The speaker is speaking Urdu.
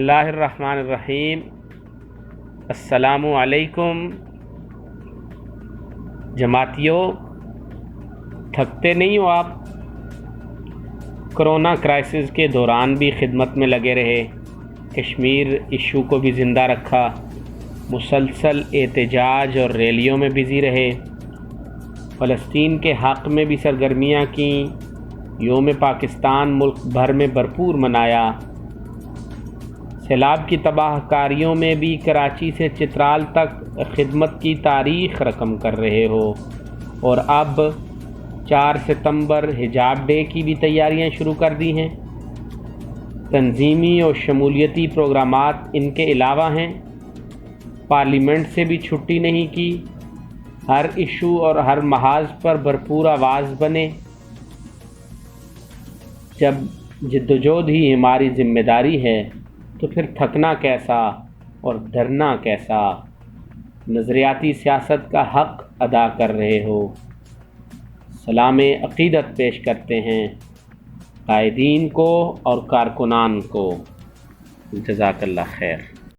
اللہ الرحمن الرحیم۔ السلام علیکم جماعتیوں، تھکتے نہیں ہو آپ؟ کرونا کرائسس کے دوران بھی خدمت میں لگے رہے، کشمیر ایشو کو بھی زندہ رکھا، مسلسل احتجاج اور ریلیوں میں بزی رہے، فلسطین کے حق میں بھی سرگرمیاں کیں، یوم پاکستان ملک بھر میں بھرپور منایا، سیلاب کی تباہ کاریوں میں بھی کراچی سے چترال تک خدمت کی تاریخ رقم کر رہے ہو، اور اب 4 ستمبر حجاب ڈے کی بھی تیاریاں شروع کر دی ہیں۔ تنظیمی اور شمولیتی پروگرامات ان کے علاوہ ہیں، پارلیمنٹ سے بھی چھٹی نہیں کی، ہر ایشو اور ہر محاذ پر بھرپور آواز بنے۔ جب جدوجہد ہی ہماری ذمہ داری ہے تو پھر تھکنا کیسا اور ڈرنا کیسا؟ نظریاتی سیاست کا حق ادا کر رہے ہو۔ سلام عقیدت پیش کرتے ہیں قائدین کو اور کارکنان کو۔ جزاک اللہ خیر۔